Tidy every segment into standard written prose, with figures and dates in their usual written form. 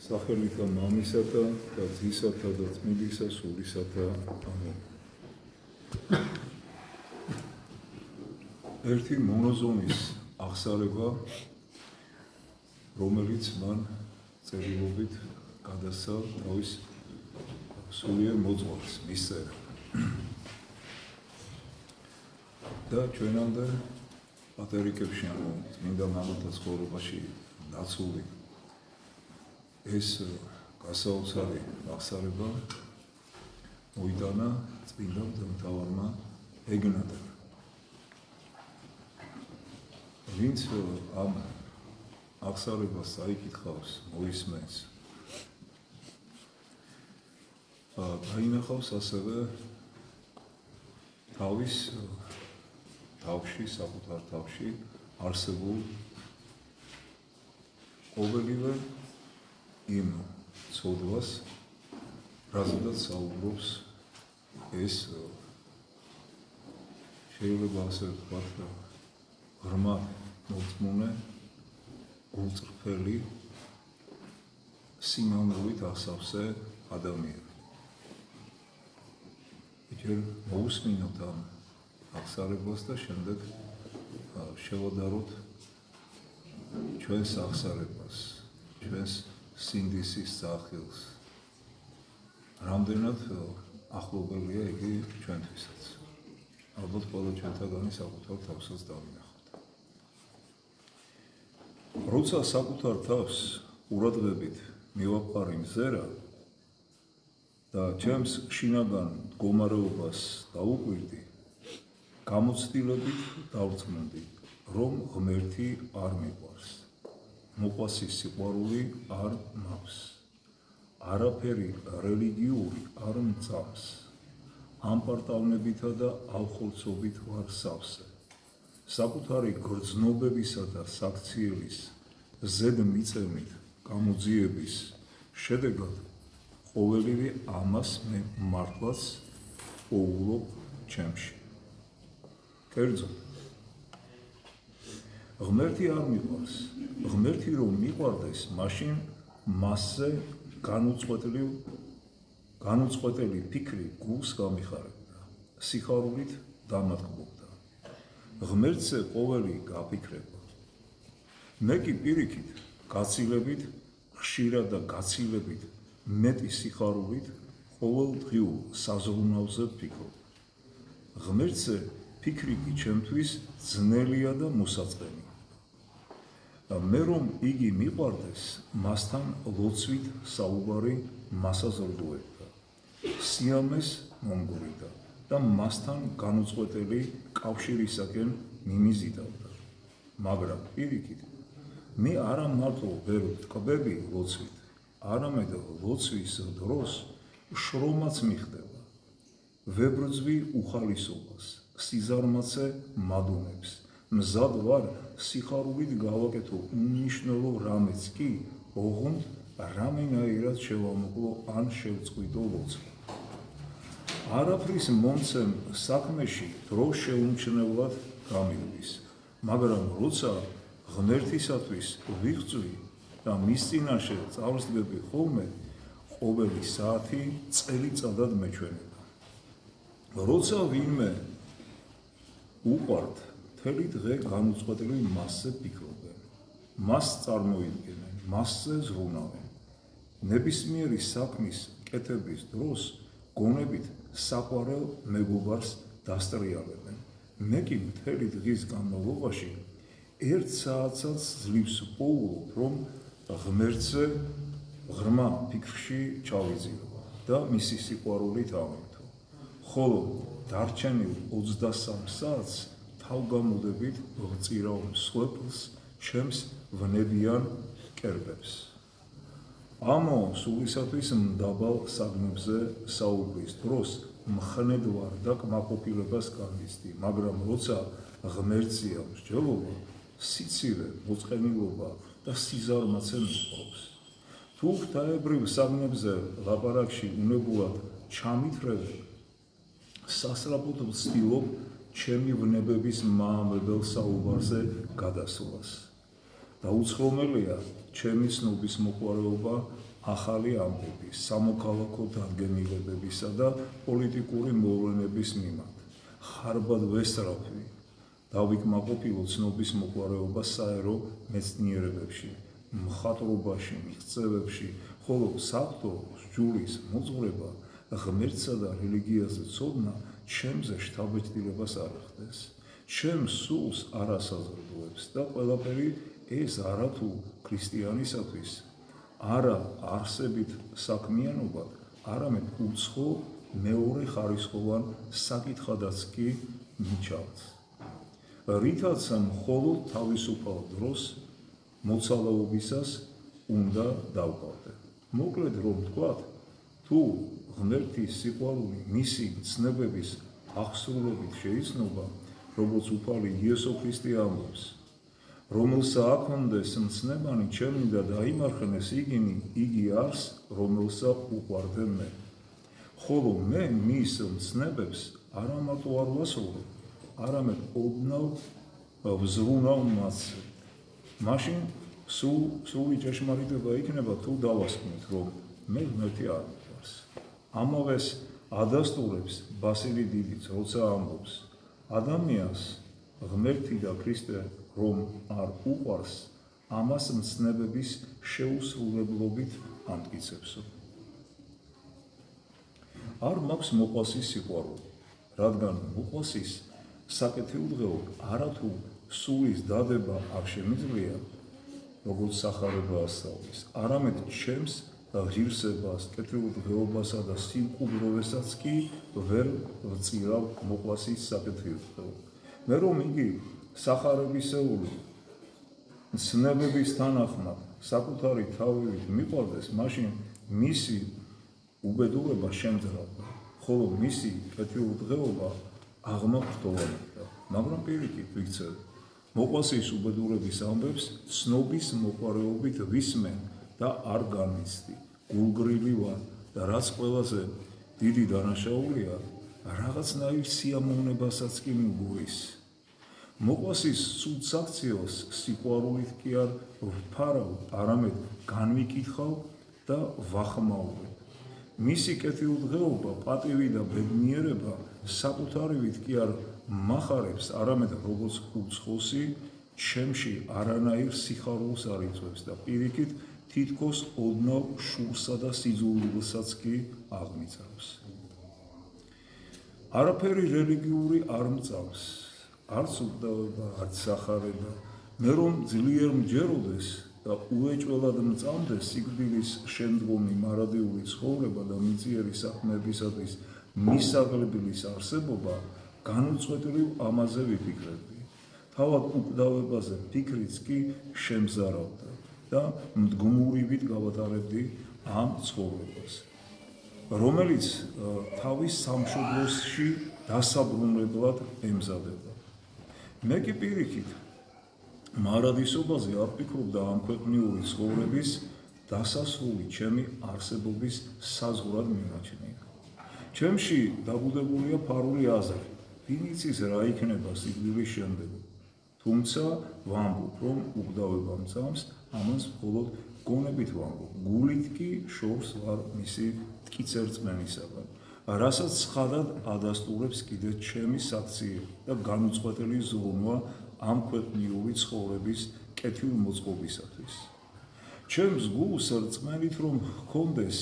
სახელითა მამისათა და ძისათა და წმინდისა სულისათა ამენ. ერთი მონოზონის აღსარება, რომელიც მან წერილობით გადასცა თავის სულიერ მოძღვარს მისწერა. და ჩვენამდე პატერიკებში ანუ წმინდა მამათა ცხოვრებაში დაცული ეს გასაოცარი აღსარება მოიტანა წმინდა მღვდელმთავარმა ეგნატემ. ვინც ამ აღსარებას აიკითხავს, მოისმენს, დაინახავს ასევე თავის თავში, საკუთარ თავში არსებულ ყოველივე იმ ცოდვას, რაზედაც საუბრობს ეს შეიძლება ასე ვთქვათ, ღრმა მოწმუნე, გულწრფელი, სინამდვილით აღსავსე ადამიანი. ჯერ მოусმინოთ ამ აღსარებას და შემდეგ შევადაროთ ჩვენს აღსარებას, ჩვენს სინდისის სახელს. რამდენად ახლობელია იგი ჩვენთვისაც. ალბათ ყველა ჩვენთაგანი საკუთარ თავსაც დავინახავთ. როცა საკუთარ თავს ყურადღებით მივაპყარი მზერა და ჩემს შინაგან მდგომარეობას დაუკვირდი, გამოცდილებით დავრწმუნდი, რომ ღმერთი არ მიყვარს, მოყვასის სიყვარული არ მაქვს, არაფერი რელიგიური არ მწამს, ამპარტავნებითა და ავხოლწობით ვარ სავსე. საკუთარი გრძნობებისა და საქციელის ზედმიწევნით გამოძიების შედეგად ყოველივე ამას მე მართლაც პოულობ ჩემში. კერძოდ, ღმერთი არ მიყვარს. ღმერთი რომ მიყვარდეს, მაშინ მასზე განუწყვეტელი ფიქრი გულს გამიხარებდა, სიხარულით დამატკბობდა. ღმერთზე ყოველი გაფიქრება. მე კი პირიქით, გაცილებით, ხშირად და გაცილებით მეტი სიხარულით ყოველდღიურ საზრუნავზე ვფიქრობ. ღმერთზე ფიქრი კი ჩემთვის ძნელია და მოსაწყენი. მე რომ იგი მიყვარდეს, მასთან ლოცვით საუბარი მასაზრდუებდა, სიამეს მომგვრიდა და მასთან განუწყვეტელი კავშირისაკენ მიმიზიდავდა. მაგრამ პირიქით, მე არა მარტო ვერ ვტკბები ლოცვით, არამედ ლოცვის დროს შრომაც მიხდება. ვებრძვი უხალისობას, სიზარმაცე მადუნებს, მზად ვარ სიხარულით გავაკეთო უმნიშვნელო რამეც კი, ოღონდ რამენაირად შევამოკლო ან შევწყვიტო ლოცვა. არაფრის მომცემ საქმეში დრო შეუმჩნევლად გამივლის, მაგრამ როცა ღმერთისათვის ვიღწვი და მის წინაშე წავსდგები ხოლმე, ყოველი საათი წელიწადად მეჩვენება. როცა ვინმე უყვართ, მთელი დღე განუწყვეტლივ მასზე ფიქრობენ, მას წარმოიდგენენ, მასზე ზრუნავენ. ნებისმიერი საქმის კეთების დროს გონებით საყვარელ მეგობარს დასტრიალებენ. მე კი მთელი დღის განმავლობაში ერთ საათსაც ძლივს პოულობ, რომ ღმერთზე ღრმა ფიქრში ჩავიძირო და მისი სიყვარულით ავემთო. ხოლო დარჩენილ 23 საათს თავგამოდებით ვწირავ მსხვერპლს ჩემს ვნებიან კერპებს. ამო სულისათვის მდაბალ საგნებზე საუბრის დროს მხნედ ვარ და კმაყოფილებას განვიცდი, მაგრამ როცა ღმერთზეა მსჯელობა, სიცივე, მოწყენილობა და სიზარმაცე მიჰყავს. თუ ღვთაებრივ საგნებზე ლაპარაკში უნებურად ჩამითრევენ, სასწრაფოდ ვცდილობ ჩემი ვნებების მაამებელ საუბარზე გადასვლას. დაუცხრომელია ჩემი ცნობის მოყვარეობა ახალი ამბები, სამოქალაქო დადგენილებებისა და პოლიტიკური მოვლენების მიმართ. ხარბად ვესწრაფვი, დავიკმაყოფილო ცნობის მოყვარეობა საერო მეცნიერებებში, მხატვრობაში, მიღწევებში, ხოლო საღვთო სჯულის მოძღვრება, ღმერთსა და რელიგიაზე ცოდნა ჩემზე შთაბეჭდილებას არ ახდენს. ჩემს სულს არ ასაზრდოებს და ყველაფერი ეს არათუ ქრისტიანისათვის არა არსებით საქმიანობად, არამედ უცხო მეორე ხარისხოვან საკითხადაც კი მიჩავს. რითაც მხოლოდ თავისუფალ დროს მოცალაობისას უნდა დავყავდე. მოკლედ რომ ვთქვათ, თუ ღმერთის სიყვარული მისი ცნებების აღსრულებით შეიცნობა, როგორც უფალი იესო ქრისტე ამბობს, რომელსა აქონდეს მცნებანი ჩემნი და დაიმარხნეს იგინი, იგი არს, რომელსა უყვარდე მე. ხოლო მე მის მცნებებს არა მარტო არ ვასრულებ, არამედ ოდნავ ვზრუნავ მასზე. მაშინ სრული ჭეშმარიტება იქნება, თუ დავასკვნით, რომ მე ღმერთი არ მიყვარს. ამავეს ადასტურებს ბასილი დიდიც, როცა ამბობს, ადამიანს ღმერთი და ქრისტე რომ არ უყვარს, ამას მცნებების შეუსრულებლობით ამტკიცებსო. არ მაქვს მოყვასის სიყვარული, რადგან მოყვასის საკეთილდღეო არათუ სულის დადება არ შემიძლია, როგორც სახარება ასწავლის, არამედ ჩემს ღირსებას, კეთილდღეობასა და სიმყუდროვესაც კი ვერ ვწირავ მოყვასის საკეთილდღეო. მე რომ იგი სახარებისეული ცნებების თანახმად საკუთარი თავივით მიყვარდეს, მაშინ მისი უბედურება შემძრავდა, ხოლო მისი კეთილდღეობა აღმაფრთოვანებდა. მაგრამ პირიქით ვიქცევ, მოყვასის უბედურების ამბებს ცნობის მოყვარეობით ვისმენ და არ განვიცდი. გულგრილი ვარ და რაც ყველაზე დიდი დანაშაულია, რაღაცნაირ სიამოვნებასაც კი მიგურის. მოყვასის სულ საქციელს სიყვარულით კი არ ვფარავ, არამედ განვიკითხავ და ვახმაურებ. მისი კეთილდღეობა, პატივი და ბედნიერება საკუთარივით კი არ მახარებს, არამედ როგორც უცხოსი ჩემში არანაირ სიხარულს არ იწვევს და პირიქით თითქოს ოდნავ შურსა და სიძულვილსაც კი აღმიწავს. არაფერი რელიგიური არ მწავს, არც უკვდავება, არც სახარება. მე რომ ძლიერ მჯეროდეს და უეჭველად მწამდეს სიკვდილის შემდგომი მარადიული ცხოვრება და მიწიერი საქმეებისათვის მისაღებლის არსებობა, განუწყვეტლივ ამაზე ვიფიქრებდი. თავად უკვდავებაზე ფიქრიც კი შემზარავდა და მდგომურივით გავატარებდი ამ ცხოვრებას, რომელიც თავის სამშობლოში დასაბრუნებლად ემზადება. მე კი პირიქით მარადისობაზე არ ვფიქრობდა ამ ქვეყნიური ცხოვრების დასასრული ჩემი არსებობის საზღვრად მიმაჩნია. ჩემში დაბუდებულია ფარული აზრი, ვინ იცის რა იქნება სიკვდილის შემდეგ. თუმცა ვამბობ, რომ უკვდავება მწამს, ამას მხოლოდ გონებით ვამბობ, გულით კი შორს ვარ მისი მტკიცერწმენისაგან, რასაც ცხადად ადასტურებს კიდე ჩემი საქციელი და განუწყვეტელი ზრუნვა ამ ქვეყნიური ცხოვრების კეთილმოწყობისათვის. ჩემს გულს რწმენით რომ ჰქონდეს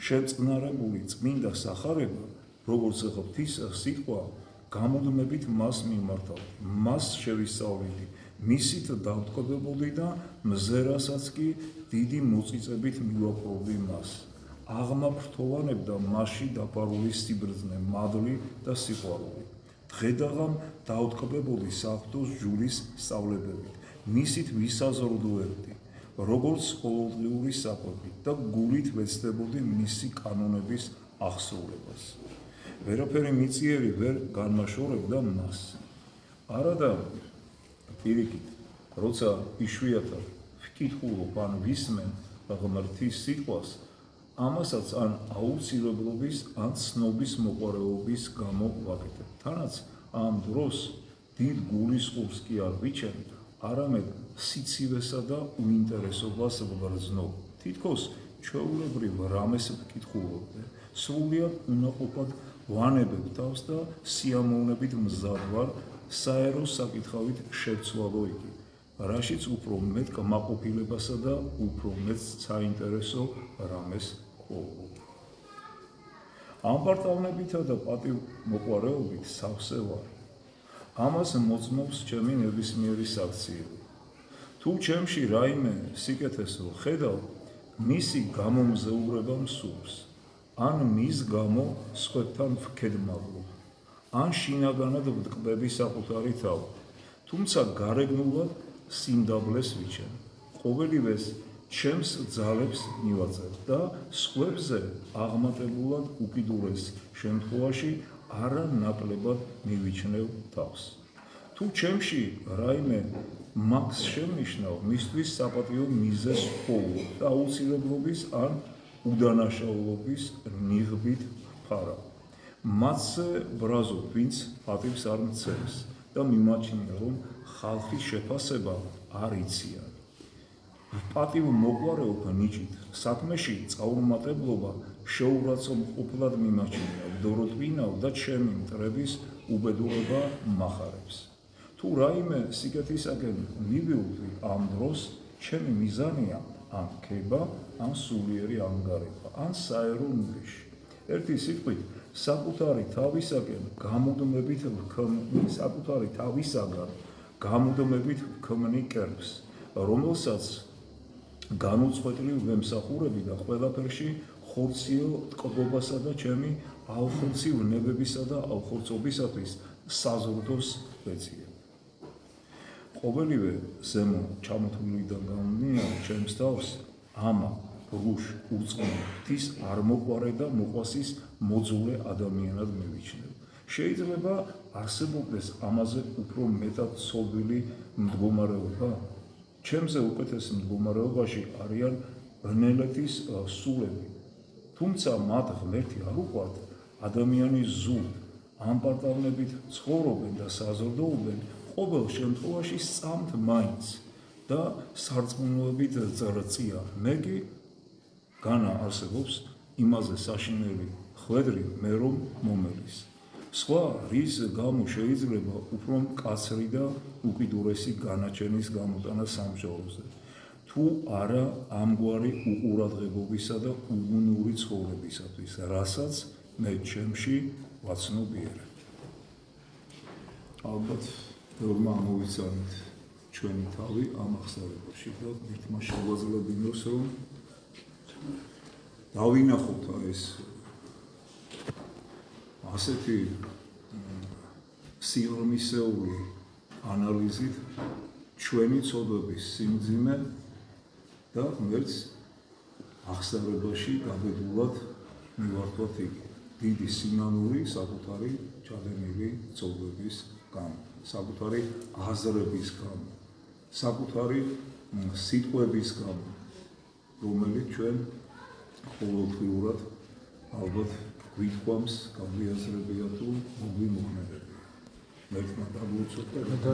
შეწყნარებული წმინდა სახარება, როგორც ღვთის სიტყვა, გამუდმებით მას მიმართავ, მას შევისწავლიდი, მისით დავტკბებოდი და მზერასაც კი დიდი მოწიწებით მივაპყრობდი მას. აღმაფრთოვანებდა მასში დაფარული სიბრძნე, მადლი და სიყვარული. დღედაღამ დავტკბებოდი საღვთო სჯულის სწავლებებით, მისით ვისაზრდოებდი, როგორც ყოველდღიური საკვებით და გულით ვეცდებოდი მისი კანონების აღსრულებას. ვერაფერი მიწიერი ვერ განმაშორებდა მას. არადა პირიქით, როცა იშვიათად ვკითხულობ ან ვისმენ ღმერთის სიტყვას, ამასაც ან აუცილებლობის, ან ცნობის მოყვარეობის გამო ვაკეთებ. თანაც ამ დროს დიდ გულისხმობს კი არ ვიჩენ, არამედ სიცივესა და უინტერესობას ბრძნო. თითქოს ჩვეულებრივ რამეს ვკითხულობდე, სრულიად უნაყოფად ვანებებ თავს და სიამოვნებით მზად ვარ საერო საკითხავით შევცვალო იგი, რაშიც უფრო მეტ კმაყოფილებასა და უფრო მეტ საინტერესო რამეს ვყოლობ. ამპარტავნებითა და პატივმოყვარეობით სავსე ვარ. ამას მოწმობს ჩემი ნებისმიერი საქციელი. თუ ჩემში რაიმე სიკეთესო ხედავ, მისი გამომზეურება მსურს, ან მის გამო სხვებთან ვქედმაღლობ, ან შინაგანად ვტკბები საკუთარი თავი, თუმცა გარეგნულად სიმდაბლეს ვიჩენ. ყოველივეს ჩემს ძალებს მივაწევ და სხვებზე აღმატებულად უკიდურეს შემთხვევაში არანაკლებად მივიჩნევ თავს. თუ ჩემში რაიმე მაგს შემნიშნავ, მისთვის საპატიო მიზეზს ვყოლობ და აუცილებლობის ან უდანაშაულობის ნიღბით ვფარავ. მათზე ბრაზობ, ვინც პატივს არ მცემს და მიმაჩნია, რომ ხალხის შეფასება არ იციან. პატივმოყვარეობ ნიჭით საქმეში წაუმატებლობა შეურაცხმყოფლად მიმაჩნია, ვდორοτვინავ და ჩემი მტრების უბედურება მახარებს. თუ რაიმე სიკეთისაკენ მივივლი ამ დროს, ჩემი მიზანია ან ქება, ან სულიერი ანგარება, ან საერო ნუგეში. ერთი სიტყვით, საკუთარი თავისაგან გამუდმებით ვქმნი კერპს, რომელსაც განუწყვეტლივ ვემსახურები და ყველაფერში ხორციელ ტკბობასა და ჩემი ალხორცივ ნებებისა და ალხორცობისათვის საზრდოს ვეციებ. ყოველივე ზემო ჩამოთვლილიდან გამომდინარე, ჩემს თავს ამა, რუშ, ურწყმო, ღვთის არმოყვარე და მოყვასის მოძულე ადამიანად მივიჩნევ. შეიძლება არსებობდეს ამაზე უფრო მეტად ცოდვილი მდგომარეობა? ჩემზე უკეთეს მდგომარეობაში არიან რნელეთის სულები, თუმცა მათ ღმერთი არ უყვართ, ადამიანი ზურდ, ამპარტავნებით ცხოვრობენ და საზრდოობენ, ყოველ შემთხვევაში სწამთ მაინც და სარწმუნოებით წერწია. მე კი განა არსებობს იმაზე საშინელი ხვედრი მე რომ მომელის. სხვა რის გამო შეიძლება უფრო მკაცრი და უკიდურესი განაჩენის გამოტანა სამშობლოზე, თუ არა ამგვარი უყურადღებობისა და უგუნური ცხოვრებისათვის, რასაც მე ჩემში ვაცნობიერებ. ალბათ ბევრმა ამოვიცანით ჩვენი თავი ამ აღსარებაში და მითმა შეგვაძლევინოს, რომ დავინახოთ ეს ასეთი სიღრმისეული ანალიზით ჩვენი ცოდვების სიმძიმე და ღმერთს აღსარებაში გაბედულად მივართვათ იგი. დიდი სინანური საკუთარი ჩადენილი ცოდვების გამო, საკუთარი აზრების გამო, საკუთარი სიტყვების გამო, რომელიც ჩვენ ყოველდღიურად ალბათ გვითქვამს, გავიაზრებია თუ მოგვიმოვნებებია. მერთმა დაგუწოთ და